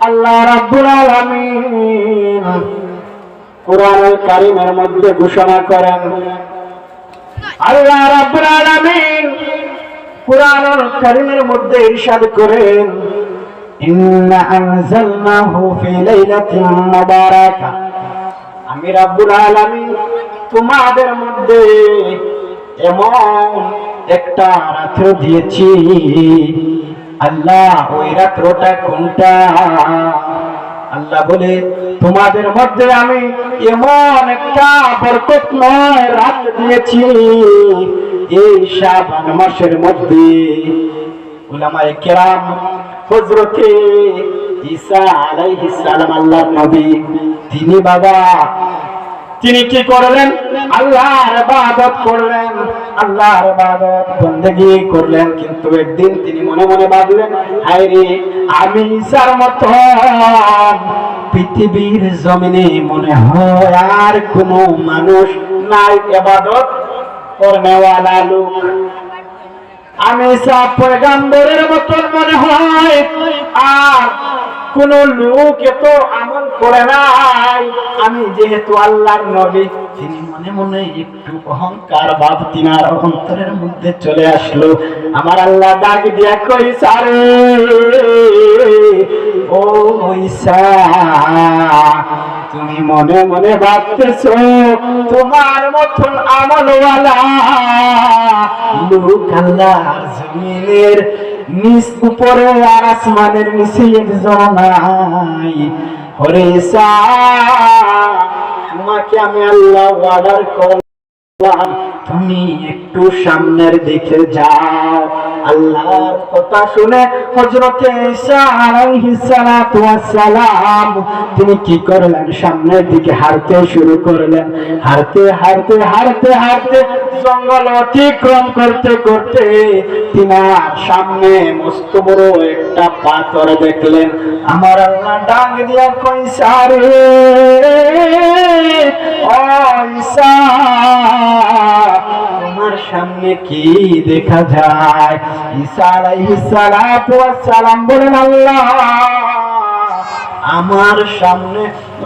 আল্লাহ রাব্বুল আলামিন কুরআনুল কারীমের মধ্যে ঘোষণা করেন, আল্লাহ রাব্বুল আলামিন কুরআনুল কারীমের মধ্যে ইরশাদ করেন, ইন্না আনজালনাহু ফি লাইলাতিন মুবারাকা। আমি রাব্বুল আলামিন তোমাদের মধ্যে এমন একটা রাত্র দিয়েছি। আল্লাহ ওই রাত্রটা কোনটা? আল্লাহ বলে, তোমাদের মধ্যে আমি এমন একটা বরকতময় রাত দিয়েছি এই শাবান মাসের মধ্যে। উলামায়ে কেরাম হযরতে ঈসা আলাইহিস সালাম আল্লাহর নবী, তিনি বাবা তিনি কি করলেন? আল্লাহর ইবাদত করলেন, আল্লাহর ইবাদত বন্দেগী করলেন। কিন্তু একদিন তিনি মনে মনে ভাবলেন, হায় রে, আমি ঈসার মতো পৃথিবীর জমিনে মনে হয় আর কোনো মানুষ নাই ইবাদত করনেওয়ালা লোক। আমি ঈসা পয়গম্বরের মতো মনে হয় আর কোন লোক এত আমল করে নাই। আমি যেহেতু আল্লাহর নবী, তিনি মনে মনে একটু অহংকার ভাব তিনার অন্তরের মধ্যে চলে আসলো। আমার আল্লাহ ডাক দিয়া কই, সারে ও ঈসা, তুমি মনে মনে ভাবতেছো তোমার মতন আমলওয়ালা লোক আল্লাহর জমিনের নিচ উপরে আর আসমানের নিচে একজন নাই। ওরে ঈসা, তোমাকে আমি আল্লাহ অর্ডার করলাম, তুমি একটু সামনের দিকে যাও। আল্লাহর কথা শুনে হযরতে ঈসা আলাইহিস সালাতু ওয়াস সালাম তিনি কি করলেন? সামনের দিকে হাঁটতে শুরু করলেন। হাঁটতে হাঁটতে হাঁটতে হাঁটতে জঙ্গল অতিক্রম করতে করতে তিনার সামনে মস্ত বড় একটা পাথর দেখলেন। আমার আল্লাহ ডাক দিয়া কই, সারে ও ঈসা, তোমার সামনে কি দেখা যায়? ঈসা আলাইহিস সালাতু ওয়াস সালাম বলেন, আল্লাহ আমার সামনে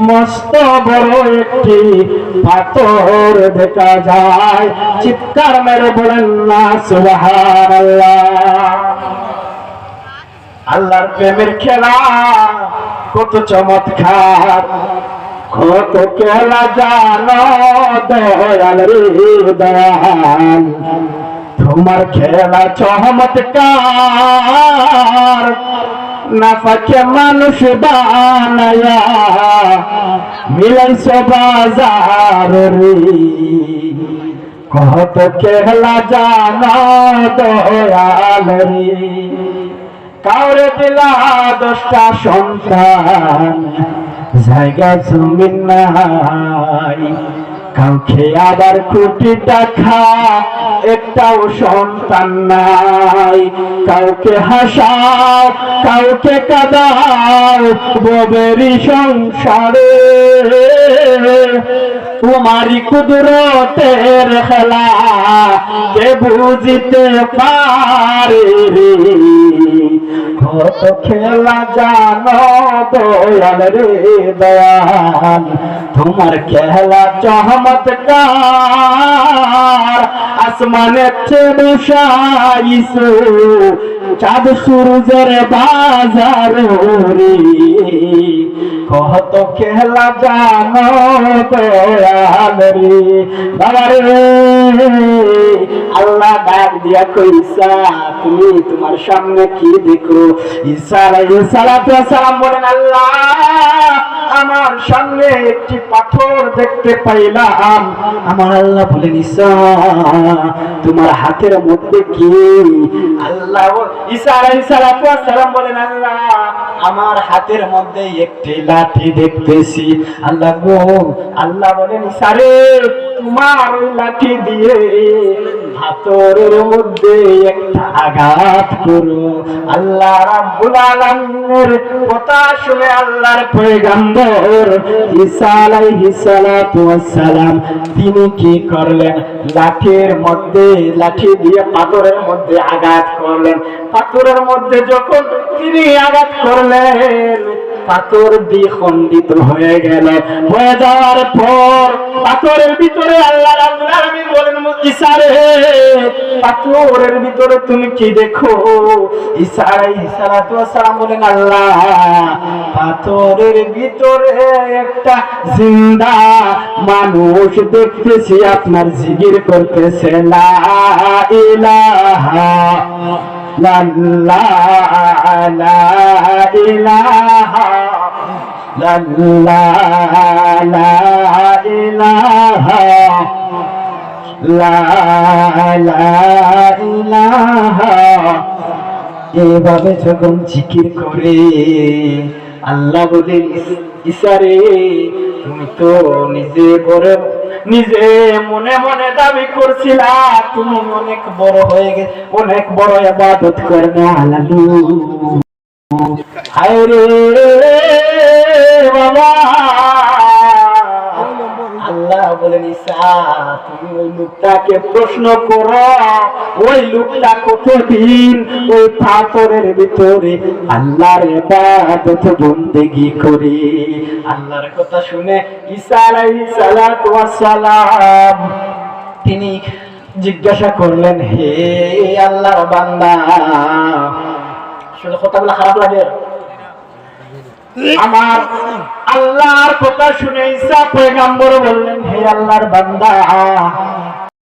মস্ত বড় একটি পাথর দেখা যায়। চিৎকার মেরে বলেন না সুবহানাল্লাহ। আল্লাহর প্রেমের খেলা কত চমৎকার, কত খেলা জানো দয়াল রে দয়াল, তোমার খেলা চমৎকার। নাফাকে মানুষ বানায়া মিলাইছো বাজার রে, কত খেলা জানো দয়াল রে। কাউরে দিলা 10টা সন্তান, জায়গা জমিন নাই, কাউকে আবার কোটি টাকা, একটাও সন্তান নাই। কাউকে হাসাও, কাউকে কাঁদাও, ববেরি সংসারে তোমারি কুদরতের খেলা কে বুঝিতে পারে রে। কত খেলা জানো দয়াল রে দয়াল, তোমার খেলা চমৎকার। আসমানের চেয়ে বসাইছো চাঁদ সূর্যের বাজার রে, কত খেলা জানো দয়াল রে বাবা রে। আল্লাহ ডাক দিয়া কই, ঈসা তুমি তোমার সামনে কি দেখো? ঈসা আলাইহিস সালাতু ওয়াস সালাম বলেন, আল্লাহ আমার সামনে একটি পাথর দেখতে পাইলাম। আমার আল্লাহ বলেন, ঈসা তোমার হাতের মধ্যে কি? আল্লাহ ঈসা আলাইহিস সালাতু ওয়াস সালাম বলেন, আল্লাহ আমার হাতের মধ্যে একটি লাঠি দেখতেছি। আল্লাহ গো, আল্লাহ বলেন, ঈসা রে তোমার ওই লাঠি দিয়ে হাতের মধ্যে একটা আঘাত করো। আল্লাহ রাব্বুল আলামিনের কথা শুনে আল্লাহর পয়গম্বর ঈসা আলাইহিস সালাতু ওয়াস সালাম তিনি কি করলেন? লাঠির মধ্যে লাঠি দিয়ে পাথরের মধ্যে আঘাত করলেন। পাথরের মধ্যে যখন তিনি আঘাত করলেন, পাথর দ্বিখণ্ডিত হয়ে গেল। হয়ে যাওয়ার পর পাথরের ভিতরে আল্লাহ রাব্বুল আলামিন বলেন, ঈসা রে, পাথরের ভিতরে তুমি কি দেখো? ঈসা আলাইহিস সালাতু ওয়াস সালাম বলেন, আল্লাহ, পাথরের ভিতরে একটা জিন্দা মানুষ দেখতেছি, আপনার জিকির করতেছে, লা ইলাহা লা ইলাহা লা ইলাহা লা ইলাহা। এভাবে যখন জিকির করে আল্লাহ বলেন, ঈসা রে, তুমি তো নিজে মনে মনে দাবি করছিলা তুমি অনেক বড় হয়ে গেছে, অনেক বড় ইবাদত করবে। হায় রে বাবা, আল্লাহ বলেন, ঈসা, তুমি ওই লোকটাকে প্রশ্ন করো, ওই লোকটা কতদিন ওই পাথরের ভিতরে আল্লাহর ইবাদত বন্দেগী করে। আল্লাহর কথা শুনে ঈসা আলাইহিস সালাতু ওয়াস সালাম তিনি জিজ্ঞাসা করলেন, হে আল্লাহর বান্দা, আসলে কথাগুলো খারাপ লাগে। আমার আল্লাহর কথা শুনে ঈসা পয়গম্বর বললেন, হে আল্লাহর বান্দা,